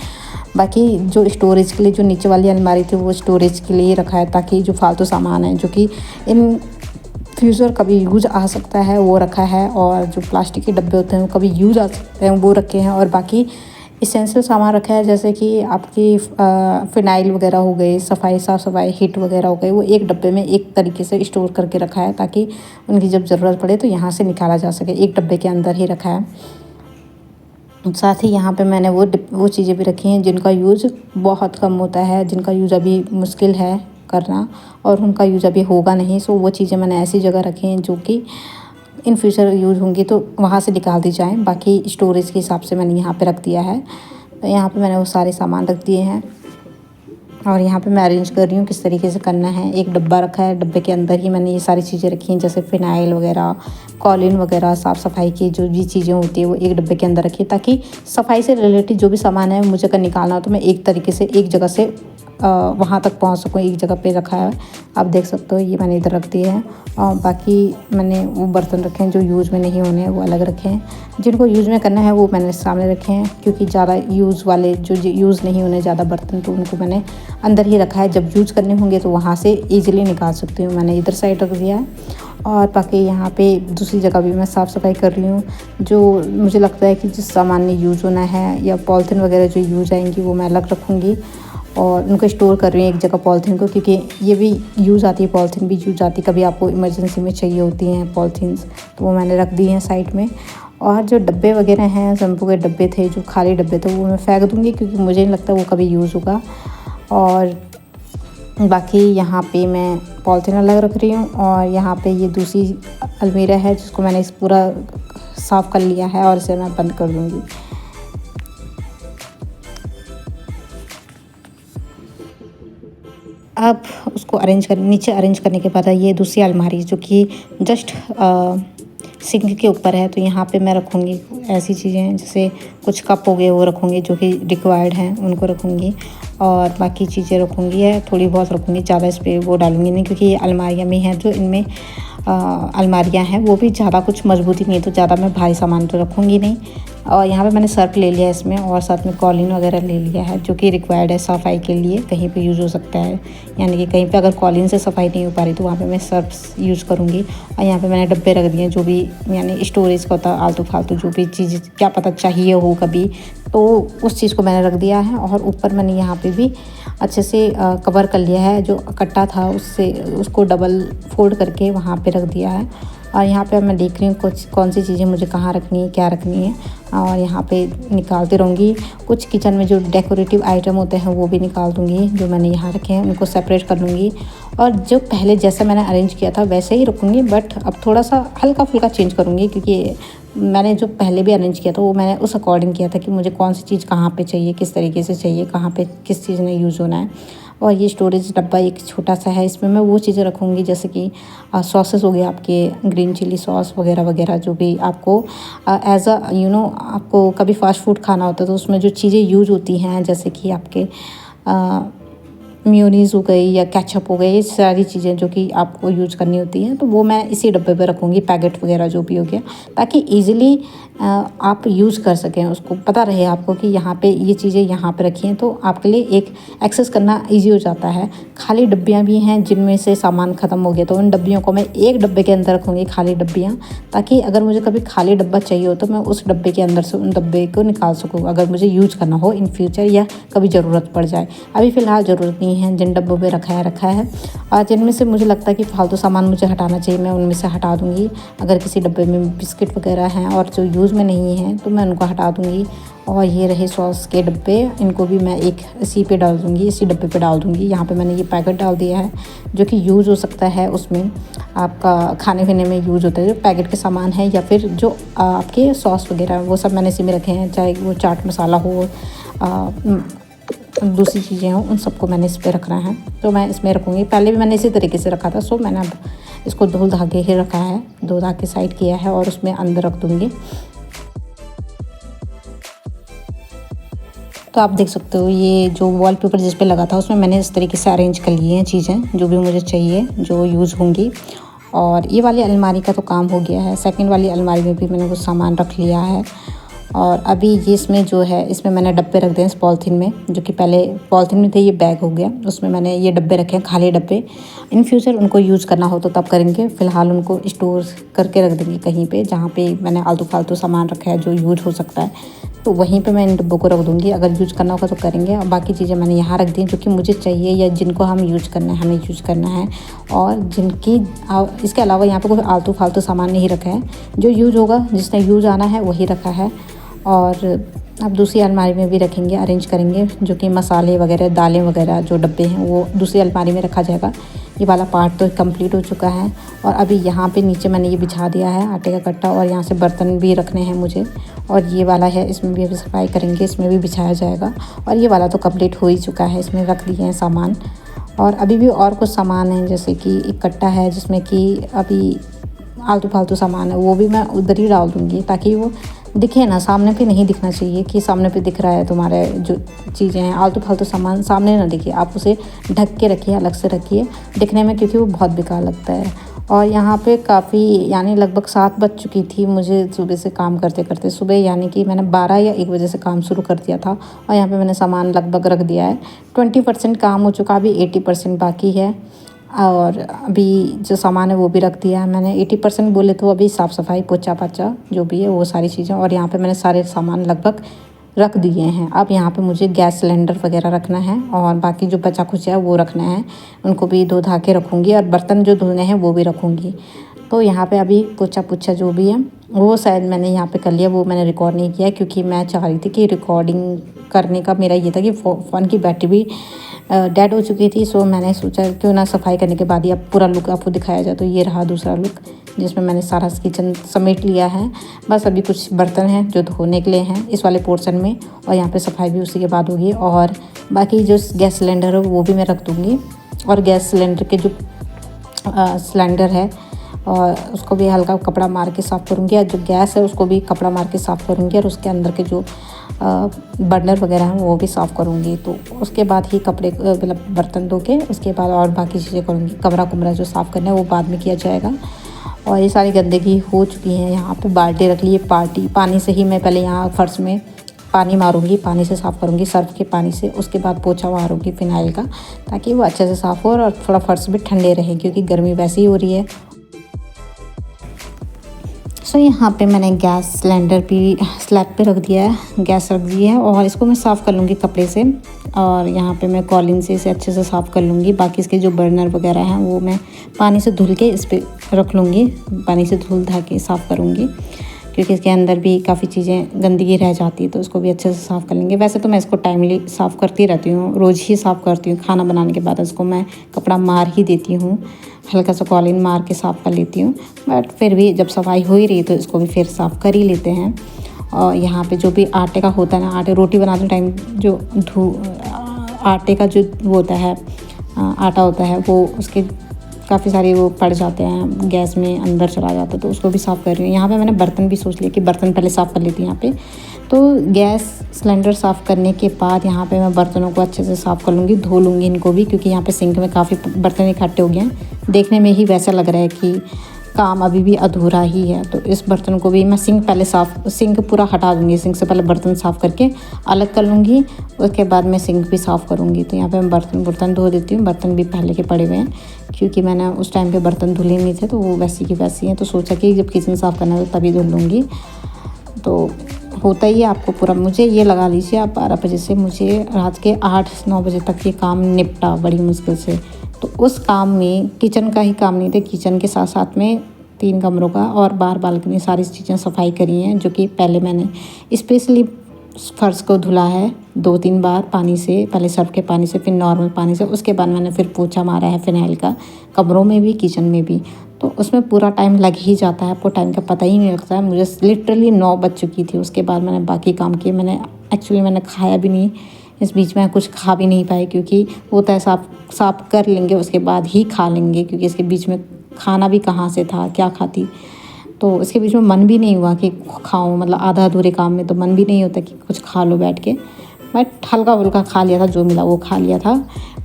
बाकी जो स्टोरेज के लिए जो नीचे वाली अलमारी थी वो स्टोरेज के लिए रखा है, ताकि जो फालतू सामान है जो कि इन फ्यूज़र कभी यूज़ आ सकता है वो रखा है। और जो प्लास्टिक के डब्बे होते हैं वो कभी यूज़ आ सकते हैं वो रखे हैं। और बाकी इसेंशियल सामान रखा है, जैसे कि आपकी फ़िनाइल वगैरह हो गई, साफ़ सफाई हिट वगैरह हो गई, वो एक डब्बे में एक तरीके से स्टोर करके रखा है ताकि उनकी जब ज़रूरत पड़े तो यहाँ से निकाला जा सके। एक डब्बे के अंदर ही रखा है। साथ ही यहाँ पे मैंने वो चीज़ें भी रखी हैं जिनका यूज़ बहुत कम होता है, जिनका यूज़ अभी मुश्किल है करना और उनका यूज़ अभी होगा नहीं। सो वो चीज़ें मैंने ऐसी जगह रखी हैं जो कि इन फ्यूचर यूज़ होंगी तो वहाँ से निकाल दी जाएँ। बाकी स्टोरेज के हिसाब से मैंने यहाँ पे रख दिया है। तो यहाँ पे मैंने वो सारे सामान रख दिए हैं और यहाँ पे मैं अरेंज कर रही हूँ किस तरीके से करना है। एक डब्बा रखा है, डब्बे के अंदर ही मैंने ये सारी चीज़ें रखी हैं, जैसे फ़िनाइल वगैरह, कॉलिन वगैरह, साफ़ सफाई की जो भी चीज़ें होती है वो एक डब्बे के अंदर रखी है, ताकि सफाई से रिलेटेड जो भी सामान है मुझे अगर निकालना हो तो मैं एक तरीके से एक जगह से वहाँ तक पहुँच सकूँ। एक जगह पे रखा है, आप देख सकते हो, ये मैंने इधर रख दिए हैं। और बाकी मैंने वो बर्तन रखे हैं जो यूज़ में नहीं होने हैं वो अलग रखे हैं, जिनको यूज़ में करना है वो मैंने सामने रखे हैं, क्योंकि ज़्यादा यूज़ वाले जो यूज़ नहीं होने ज़्यादा बर्तन तो उनको मैंने अंदर ही रखा है। जब यूज़ करने होंगे तो वहाँ से ईज़िली निकाल सकती हूँ, मैंने इधर साइड रख दिया है। और बाकी यहाँ पे दूसरी जगह भी मैं साफ़ सफाई कर रही हूँ। जो मुझे लगता है कि जिस सामान में यूज़ होना है या पॉलीथीन वगैरह जो यूज़ आएंगी वो मैं अलग रखूँगी और उनको स्टोर कर रही हूँ एक जगह पॉलीथीन को, क्योंकि ये भी यूज़ आती है, पॉलीथीन भी यूज़ आती है, कभी आपको इमरजेंसी में चाहिए होती हैं पॉलीथीन्स, तो वो मैंने रख दी हैं साइड में। और जो डब्बे वगैरह हैं, शैम्पू के डब्बे थे, जो खाली डब्बे थे वो मैं फेंक दूँगी, क्योंकि मुझे नहीं लगता वो कभी यूज़ होगा। और बाकी यहाँ पे मैं पॉलीथीन अलग रख रही हूँ और यहाँ पे ये दूसरी अलमीरा है जिसको मैंने इस पूरा साफ़ कर लिया है और इसे मैं बंद कर दूँगी। अब उसको नीचे अरेंज करने के बाद ये दूसरी अलमारी जो कि जस्ट सिंक के ऊपर है, तो यहाँ पे मैं रखूँगी ऐसी चीज़ें, जैसे कुछ कप हो गए वो रखूँगी जो कि रिक्वायर्ड हैं उनको रखूँगी। और बाकी चीज़ें रखूँगी है, थोड़ी बहुत रखूँगी, ज़्यादा इस पर वो डालूँगी नहीं, क्योंकि ये अलमारियाँ में हैं जो इनमें अलमारियाँ हैं वो भी ज़्यादा कुछ मजबूती नहीं है, तो ज़्यादा मैं भारी सामान तो रखूँगी नहीं। और यहाँ पे मैंने सर्फ ले लिया है इसमें, और साथ में कॉलिन वगैरह ले लिया है जो कि रिक्वायर्ड है सफाई के लिए, कहीं पे यूज़ हो सकता है। यानी कि कहीं पे अगर कॉलिन से सफाई नहीं हो पा रही तो वहाँ पे मैं सर्फ यूज़ करूँगी। और यहाँ पे मैंने डब्बे रख दिए जो भी यानी स्टोरेज का होता है, आलतू फालतू जो भी चीज़ क्या पता चाहिए हो कभी, तो उस चीज़ को मैंने रख दिया है। और ऊपर मैंने यहाँ पे भी अच्छे से कवर कर लिया है, जो कट्टा था उससे उसको डबल फोल्ड करके वहाँ पे रख दिया है। और यहाँ पे मैं देख रही हूँ कुछ कौन सी चीज़ें मुझे कहाँ रखनी है, क्या रखनी है, और यहाँ पे निकालती रहूँगी। कुछ किचन में जो डेकोरेटिव आइटम होते हैं वो भी निकाल दूँगी, जो मैंने यहाँ रखे हैं उनको सेपरेट कर लूँगी। और जो पहले जैसा मैंने अरेंज किया था वैसे ही रखूँगी, बट अब थोड़ा सा हल्का फुल्का चेंज करूँगी, क्योंकि मैंने जो पहले भी अरेंज किया था वो मैंने उस अकॉर्डिंग किया था कि मुझे कौन सी चीज़ कहाँ पे चाहिए, किस तरीके से चाहिए, कहाँ पे किस चीज़ में यूज़ होना है। और ये स्टोरेज डब्बा एक छोटा सा है, इसमें मैं वो चीज़ें रखूँगी जैसे कि सॉसेस हो गए आपके, ग्रीन चिली सॉस वगैरह वगैरह, जो भी आपको एज अ आपको कभी फास्ट फूड खाना होता है तो उसमें जो चीज़ें यूज होती हैं, जैसे कि आपके मेयोनीज़ हो गई या केचप हो गई, ये सारी चीज़ें जो कि आपको यूज करनी होती हैं, तो वो मैं इसी डब्बे पे रखूँगी, पैकेट वगैरह जो भी हो गया, ताकि ईज़िली आप यूज़ कर सकें, उसको पता रहे आपको कि यहाँ पे ये चीज़ें यहाँ पे रखी हैं, तो आपके लिए एक एक्सेस करना ईज़ी हो जाता है। खाली डब्बियाँ भी हैं जिनमें से सामान ख़त्म हो गया, तो उन डब्बियों को मैं एक डब्बे के अंदर रखूँगी, खाली डब्बियाँ, ताकि अगर मुझे कभी खाली डब्बा चाहिए हो तो मैं उस डब्बे के अंदर से उन डब्बे को निकाल सकूँ, अगर मुझे यूज़ करना हो इन फ्यूचर या कभी ज़रूरत पड़ जाए। अभी फ़िलहाल ज़रूरत नहीं है, जिन डब्बों में रखा है और जिनमें से मुझे लगता है कि फालतू सामान मुझे हटाना चाहिए, मैं उनमें से हटा दूँगी। अगर किसी डब्बे में बिस्किट वगैरह हैं और जो यूज़ में नहीं है तो मैं उनको हटा दूँगी। और ये रहे सॉस के डब्बे, इनको भी मैं एक इसी पे डाल दूँगी, इसी डब्बे पे डाल दूँगी। यहाँ पे मैंने ये पैकेट डाल दिया है जो कि यूज़ हो सकता है, उसमें आपका खाने पीने में यूज़ होता है, जो पैकेट के सामान है या फिर जो आपके सॉस वगैरह, वो सब मैंने इसी में रखे हैं, चाहे वो चाट मसाला हो, दूसरी चीज़ें हों, उन सबको मैंने इस पे रखना है, तो मैं इसमें रखूँगी। पहले भी मैंने इसी तरीके से रखा था, सो मैंने अब इसको धो धागे ही रखा है, धो धागे साइड किया है और उसमें अंदर रख दूँगी। तो आप देख सकते हो ये जो वॉलपेपर जिस पे लगा था उसमें मैंने इस तरीके से अरेंज कर लिए हैं चीज़ें, जो भी मुझे चाहिए, जो यूज़ होंगी। और ये वाली अलमारी का तो काम हो गया है, सेकंड वाली अलमारी में भी मैंने कुछ सामान रख लिया है। और अभी ये इसमें जो है, इसमें मैंने डब्बे रख दिए इस पॉलीथीन में, जो कि पहले पॉलीथीन में थे, ये बैग हो गया, उसमें मैंने ये डब्बे रखे हैं, खाली डब्बे। इन फ्यूचर उनको यूज़ करना हो तो तब करेंगे, फ़िलहाल उनको स्टोर करके रख देंगे कहीं पे, जहाँ पे मैंने आलतू फालतू सामान रखा है जो यूज हो सकता है, तो वहीं पे मैं इन डब्बों को रख दूँगी। अगर यूज़ करना होगा तो करेंगे, और बाकी चीज़ें मैंने यहाँ रख दी जो कि मुझे चाहिए या जिनको हम यूज़ करना है, हमें यूज़ करना है। और जिनकी इसके अलावा यहाँ पे कोई आलतू फालतू सामान नहीं रखा है, जो यूज़ होगा, जिसने यूज़ आना है वही रखा है। और अब दूसरी अलमारी में भी रखेंगे, अरेंज करेंगे, जो कि मसाले वगैरह, दालें वगैरह जो डब्बे हैं वो दूसरी अलमारी में रखा जाएगा। ये वाला पार्ट तो कंप्लीट हो चुका है। और अभी यहाँ पे नीचे मैंने ये बिछा दिया है आटे का कट्टा, और यहाँ से बर्तन भी रखने हैं मुझे। और ये वाला है, इसमें भी अभी सफाई करेंगे, इसमें भी बिछाया जाएगा। और ये वाला तो कंप्लीट हो ही चुका है, इसमें रख दिए हैं सामान। और अभी भी और कुछ सामान है, जैसे कि एक कट्टा है जिसमें कि अभी आलतू फालतू सामान है, वो भी मैं उधर ही डाल दूँगी, ताकि वो दिखे ना, सामने पे नहीं दिखना चाहिए कि सामने पे दिख रहा है तुम्हारे जो चीज़ें हैं, आलतू फालतू सामान सामने ना दिखे, आप उसे ढक के रखिए, अलग से रखिए दिखने में, क्योंकि वो बहुत बेकार लगता है। और यहाँ पे काफ़ी, यानी लगभग 7 बज चुकी थी मुझे सुबह से काम करते करते, सुबह यानी कि मैंने 12 या 1 बजे से काम शुरू कर दिया था। और यहाँ पे मैंने सामान लगभग रख दिया है, 20% काम हो चुका, अभी 80% बाकी है। और अभी जो सामान है वो भी रख दिया है मैंने, 80% बोले तो अभी साफ़ सफाई, पोछा पाछा जो भी है वो सारी चीज़ें। और यहाँ पे मैंने सारे सामान लगभग रख दिए हैं। अब यहाँ पे मुझे गैस सिलेंडर वगैरह रखना है, और बाकी जो बचा खुचा है वो रखना है, उनको भी धो धा के रखूँगी, और बर्तन जो धुलने हैं वो भी रखूँगी। तो यहाँ पे अभी पोछा पुछा जो भी है वो शायद मैंने यहाँ पे कर लिया, वो मैंने रिकॉर्ड नहीं किया, क्योंकि मैं चाह रही थी कि रिकॉर्डिंग करने का मेरा ये था कि फ़ोन की बैटरी भी डेड हो चुकी थी। सो मैंने सोचा क्यों ना सफाई करने के बाद ही अब पूरा लुक आपको दिखाया जाए। तो ये रहा दूसरा लुक, जिसमें मैंने सारा किचन समेट लिया है। बस अभी कुछ बर्तन हैं जो धोने के लिए हैं इस वाले पोर्शन में, और यहाँ पे सफाई भी उसी के बाद होगी। और बाकी जो गैस सिलेंडर है वो भी मैं रख दूँगी, और गैस सिलेंडर के जो सिलेंडर है और उसको भी हल्का कपड़ा मार के साफ़ करूँगी, और जो गैस है उसको भी कपड़ा मार के साफ़ करूँगी, और उसके अंदर के जो बर्नर वगैरह हैं वो भी साफ़ करूँगी। तो उसके बाद ही कपड़े मतलब बर्तन धो के उसके बाद और बाकी चीज़ें करूँगी। कमरा कुमरा जो साफ़ करना है वो बाद में किया जाएगा। और ये सारी गंदगी हो चुकी है। यहाँ पे बाल्टी रख ली है, पानी से ही मैं पहले यहाँ फर्श में पानी मारूंगी, पानी से साफ़ करूँगी, सर्फ के पानी से। उसके बाद पोछा मारूंगी फिनाइल का, ताकि वो अच्छे से साफ़ हो और थोड़ा फर्श भी ठंडे रहे, क्योंकि गर्मी वैसे ही हो रही है। सो यहाँ पे मैंने गैस सिलेंडर भी स्लैब पे रख दिया है, गैस रख दी है, और इसको मैं साफ़ कर लूँगी कपड़े से। और यहाँ पे मैं कॉलिन से इसे अच्छे से साफ़ कर लूँगी। बाकी इसके जो बर्नर वगैरह हैं वो मैं पानी से धुल के इस पर रख लूँगी, पानी से धुल धा के साफ़ करूँगी, क्योंकि इसके अंदर भी काफ़ी चीज़ें गंदगी रह जाती है, तो उसको भी अच्छे से साफ़ कर लेंगे। वैसे तो मैं इसको टाइमली साफ़ करती रहती हूँ, रोज़ ही साफ़ करती हूँ। खाना बनाने के बाद इसको मैं कपड़ा मार ही देती हूँ, हल्का सा कॉलिन मार के साफ़ कर लेती हूँ। बट फिर भी जब सफाई हो ही रही तो इसको भी फिर साफ़ कर ही लेते हैं। और यहाँ पे जो भी आटे का होता है ना, आटे रोटी बनाते टाइम जो आटे का जो वो होता है आटा होता है वो उसके काफ़ी सारे वो पड़ जाते हैं, गैस में अंदर चला जाता है, तो उसको भी साफ़ कर रही हूँ। यहाँ पे मैंने बर्तन भी सोच लिया कि बर्तन पहले साफ़ कर लेती हूँ यहाँ पे। तो गैस सिलेंडर साफ़ करने के बाद यहाँ पे मैं बर्तनों को अच्छे से साफ़ कर लूँगी, धो लूँगी इनको भी, क्योंकि यहाँ पे सिंक में काफ़ी बर्तन इकट्ठे हो गए हैं। देखने में ही वैसा लग रहा है कि काम अभी भी अधूरा ही है। तो इस बर्तन को भी मैं सिंक पूरा हटा दूँगी, सिंक से पहले बर्तन साफ़ करके अलग कर लूँगी, उसके बाद मैं सिंक भी साफ़ करूँगी। तो यहाँ पे मैं बर्तन धो देती हूँ। बर्तन भी पहले के पड़े हुए हैं, क्योंकि मैंने उस टाइम पे बर्तन धुले नहीं थे, तो वो वैसी की वैसी हैं। तो सोचा कि जब किचन साफ़ करना है तो तभी धुल लूँगी। तो होता ही है आपको पूरा, मुझे ये लगा लीजिए आप 12 बजे से मुझे रात के 8-9 बजे तक ये काम निपटा बड़ी मुश्किल से। तो उस काम में किचन का ही काम नहीं था, किचन के साथ साथ में 3 कमरों का और बाहर बालकनी सारी चीज़ें सफाई करी हैं, जो कि पहले मैंने स्पेशली फ़र्श को धुला है 2-3 बार पानी से, पहले सर्फ के पानी से, फिर नॉर्मल पानी से, उसके बाद मैंने फिर पोछा मारा है फ़िनाइल का, कमरों में भी किचन में भी। तो उसमें पूरा टाइम लग ही जाता है, आपको टाइम का पता ही नहीं लगता है। मुझे लिटरली 9 बज चुकी थी, उसके बाद मैंने बाकी काम किए। मैंने खाया भी नहीं, इस बीच में कुछ खा भी नहीं पाए, क्योंकि होता है साफ कर लेंगे उसके बाद ही खा लेंगे, क्योंकि इसके बीच में खाना भी कहाँ से था, क्या खाती। तो इसके बीच में मन भी नहीं हुआ कि खाऊं, मतलब आधा अधूरे काम में तो मन भी नहीं होता कि कुछ खा लो बैठ के। मैं हल्का फुल्का खा लिया था, जो मिला वो खा लिया था।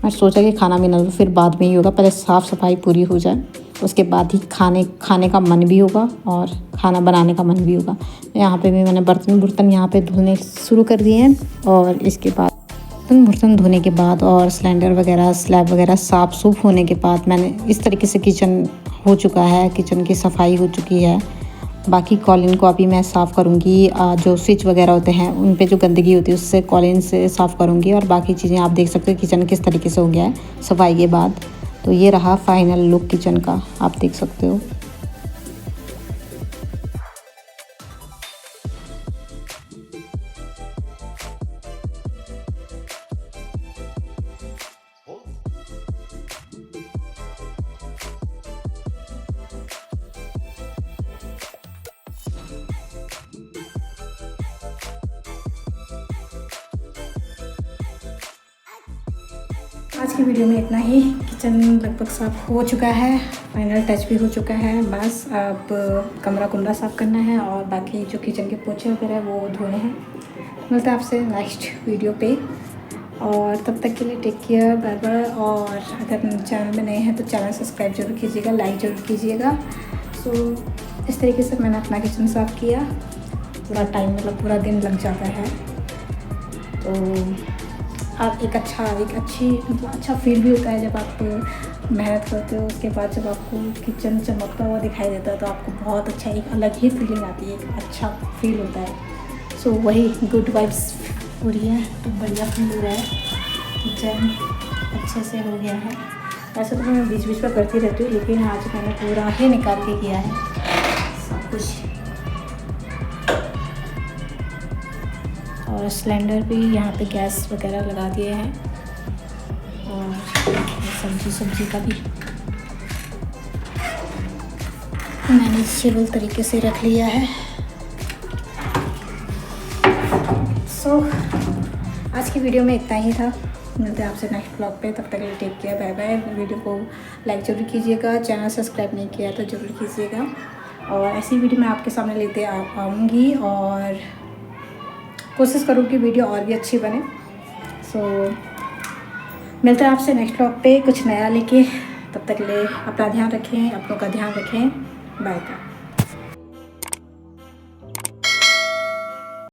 मैं सोचा कि खाना भी ना लो, फिर बाद में ही होगा, पहले साफ़ सफाई पूरी हो जाए, उसके बाद ही खाने का मन भी होगा और खाना बनाने का मन भी होगा। यहाँ पे भी मैंने बर्तन यहाँ पे धुलने शुरू कर दिए हैं। और इसके बाद बर्तन धोने के बाद और सिलेंडर वगैरह स्लैब वगैरह साफ़ सूफ होने के बाद मैंने इस तरीके से किचन हो चुका है, किचन की सफाई हो चुकी है। बाकी कॉलिन को अभी मैं साफ़ करूँगी, जो स्विच वगैरह होते हैं उन पे जो गंदगी होती है उससे कॉलिन से साफ़ करूँगी। और बाकी चीज़ें आप देख सकते हो किचन किस तरीके से हो गया है सफाई के बाद। तो ये रहा फाइनल लुक किचन का, आप देख सकते हो। आज की वीडियो में इतना ही। किचन लगभग साफ़ हो चुका है, फाइनल टच भी हो चुका है। बस अब कमरा कुमरा साफ़ करना है और बाकी जो किचन के पोछे वगैरह वो धोने हैं। मिलता है आपसे नेक्स्ट वीडियो पे, और तब तक के लिए टेक केयर, बाय बाय। और अगर चैनल में नए हैं तो चैनल सब्सक्राइब जरूर कीजिएगा, लाइक ज़रूर कीजिएगा। सो इस तरीके से मैंने अपना किचन साफ़ किया। पूरा टाइम मतलब पूरा दिन लग जाता है। तो आप एक अच्छा फील भी होता है जब आप मेहनत करते हो, उसके बाद जब आपको किचन चमकता हुआ दिखाई देता है तो आपको बहुत अच्छा, एक अलग ही फीलिंग आती है, एक अच्छा फील होता है। सो वही गुड वाइब्स हो रही है, तो बढ़िया फील हो रहा है, किचन अच्छे से हो गया है। वैसे तो मैं बीच बीच में करती रहती हूँ, लेकिन आज मैंने पूरा ही निकाल के किया है सब कुछ। और सिलेंडर भी यहाँ पे गैस वगैरह लगा दिए हैं, और सब्जी का भी मैनेजेबल तरीके से रख लिया है। सो आज की वीडियो में इतना ही था। मिलते हैं आपसे नेक्स्ट ब्लॉग पे, तब तक के लिए take care, bye bye. Video को लाइक ज़रूर कीजिएगा, चैनल सब्सक्राइब नहीं किया तो ज़रूर कीजिएगा। और ऐसी वीडियो मैं आपके सामने लेते आऊँगी, और कोशिश करूँगी वीडियो और भी अच्छी बने। सो मिलते हैं आपसे नेक्स्ट ब्लॉग पे कुछ नया लेके। तब तक के लिए अपना ध्यान रखें, अपनों का ध्यान रखें। Bye bye.